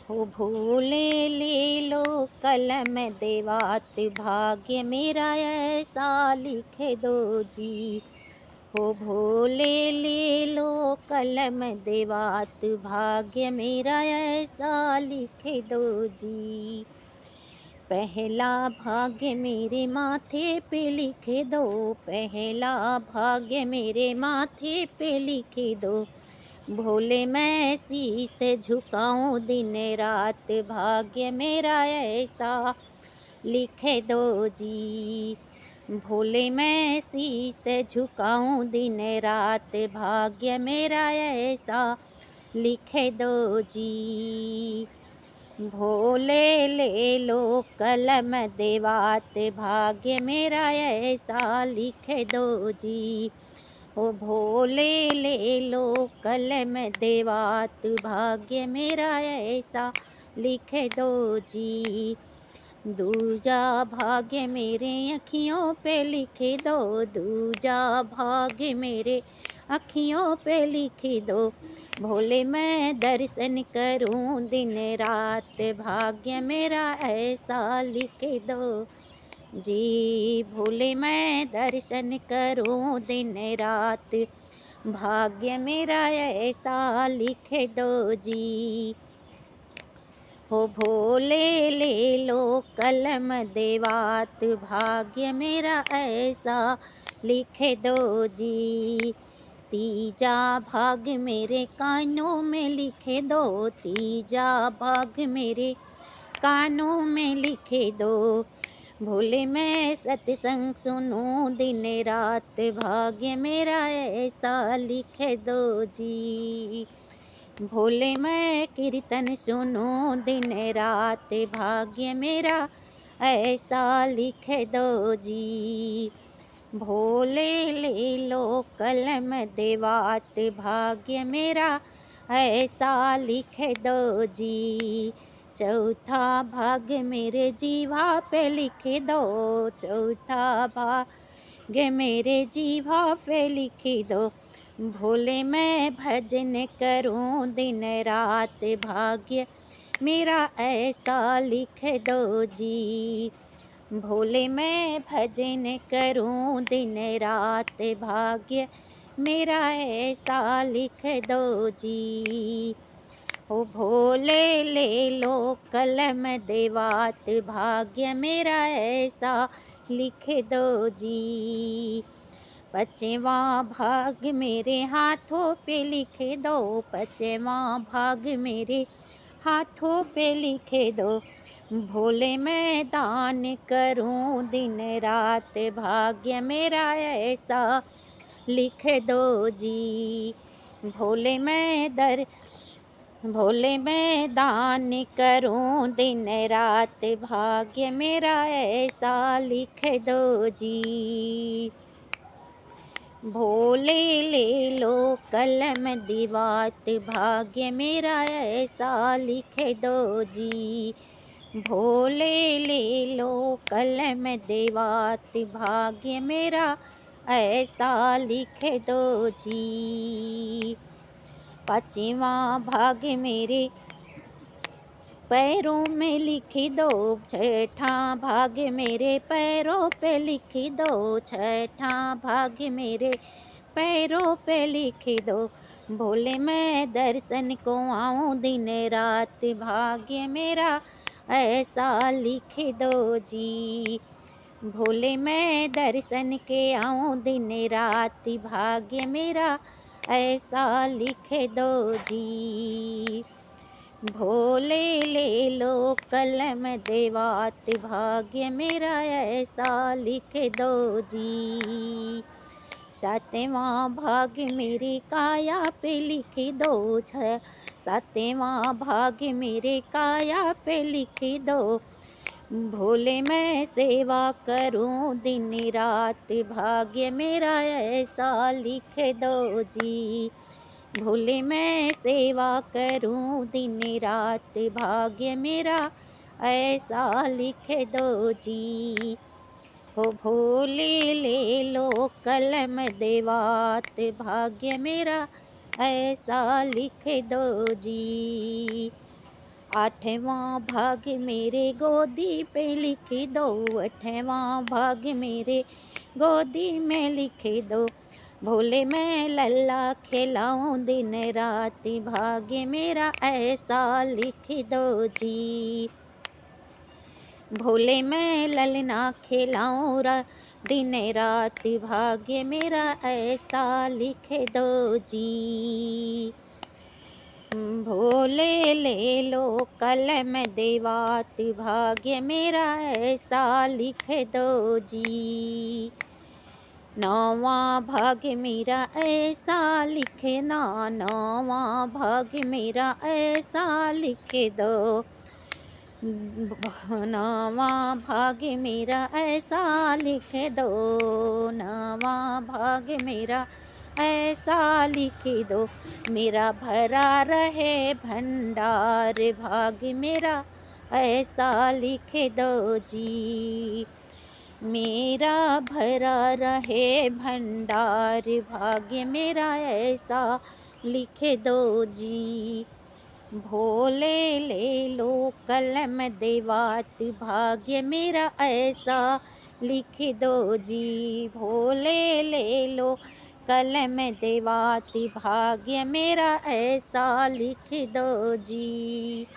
हो भोले ले लो कलम देवात भाग्य मेरा ऐसा लिख दो जी। हो भोले ले लो कलम देवात भाग्य मेरा ऐसा लिख दो जी। पहला भाग्य मेरे माथे पे लिख दो, पहला भाग्य मेरे माथे पे लिख दो। भोले मैं शीस झुकाऊं दिन रात भाग्य मेरा ऐसा लिख दो जी। भोले मैं शीस झुकाऊं दिन रात भाग्य मेरा ऐसा लिख दो जी। भोले ले लो कलम देवात भाग्य मेरा ऐसा लिख दो जी। ओ भोले ले लो कलम देवात भाग्य मेरा ऐसा लिख दो जी। दूजा भाग्य मेरे अखियों पे लिख दो, दूजा भाग्य मेरे अखियों पे लिख दो। भोले मैं दर्शन करूं दिन रात भाग्य मेरा ऐसा लिख दो जी। भोले मैं दर्शन करूं दिन रात भाग्य मेरा ऐसा लिख दो जी। हो भोले ले लो कलम देवात भाग्य मेरा ऐसा लिख दो जी। तीजा भाग मेरे कानों में लिख दो, तीजा भाग मेरे कानों में लिख दो। भोले मैं सत्संग सुनूं दिन रात भाग्य मेरा ऐसा लिख दो जी। भोले मैं कीर्तन सुनूं दिन रात भाग्य मेरा ऐसा लिख दो जी। भोले ले लो कलम देवात भाग्य मेरा ऐसा लिख दो जी। चौथा भाग मेरे जीवा पे लिख दो, चौथा भाग्य मेरे जीवा पे लिख दो। भोले मैं भजन करूं दिन रात भाग्य मेरा ऐसा लिख दो जी। भोले मैं भजन करूं दिन रात भाग्य मेरा ऐसा लिख दो जी। ओ भोले ले लो कलम देवात भाग्य मेरा ऐसा लिख दो जी। पचवा भाग मेरे हाथों पे लिख दो, पचवा भाग मेरे हाथों पे लिख दो। भोले मैं दान करूं दिन रात भाग्य मेरा ऐसा लिख दो जी। भोले मैं दर भोले मैं दान करूं दिन रात भाग्य मेरा ऐसा लिख दो जी। भोले ले लो कलम दिवात भाग्य मेरा ऐसा लिख दो जी। भोले ले लो कलम देवात भाग्य मेरा ऐसा लिख दो जी। पांचवा भाग मेरे पैरों में लिख दो, छठा भाग मेरे पैरों पे लिख दो, छठा भाग मेरे पैरों पे लिख दो। भोले मैं दर्शन को आऊं दिन रात भाग्य मेरा ऐसा लिख दो जी। भोले मैं दर्शन के आऊं दिन रात भाग्य मेरा ऐसा लिख दो जी। भोले ले लो कलम देवात भाग्य मेरा ऐसा लिख दो जी। सातवां भाग मेरी काया पे लिख दो, सातवां भाग मेरे काया पे लिख दो। भोले मैं सेवा करूं दिन रात भाग्य मेरा ऐसा लिख दो जी। भोले मैं सेवा करूं दिन रात भाग्य मेरा ऐसा लिख दो जी। हो भोले ले लो कलम देवात भाग्य मेरा ऐसा लिख दो जी। आठवां भाग मेरे गोदी पे लिख दो, आठवां भाग मेरे गोदी में लिख दो। भोले मैं लल्ला खिलाऊं दिन रात, भाग्य मेरा ऐसा लिख दो जी। भोले मैं ललना खिलाऊं दिन रात, भाग्य मेरा ऐसा लिख दो जी। भोले ले लो कलम देवात, भाग्य मेरा ऐसा लिख दो जी। नौवां भाग्य मेरा ऐसा लिखना, नौवां भाग्य मेरा ऐसा लिख दो। नौवां भाग्य मेरा ऐसा लिख दो, नौवां भाग्य मेरा ऐसा लिख दो। मेरा भरा रहे भंडार, भाग्य मेरा ऐसा लिख दो जी। मेरा भरा रहे भंडार, भाग्य मेरा ऐसा लिख दो जी। भोले ले लो कलम देवात, भाग्य मेरा ऐसा लिख दो जी। भोले ले लो कलम देवात, भाग्य मेरा ऐसा लिख दो जी।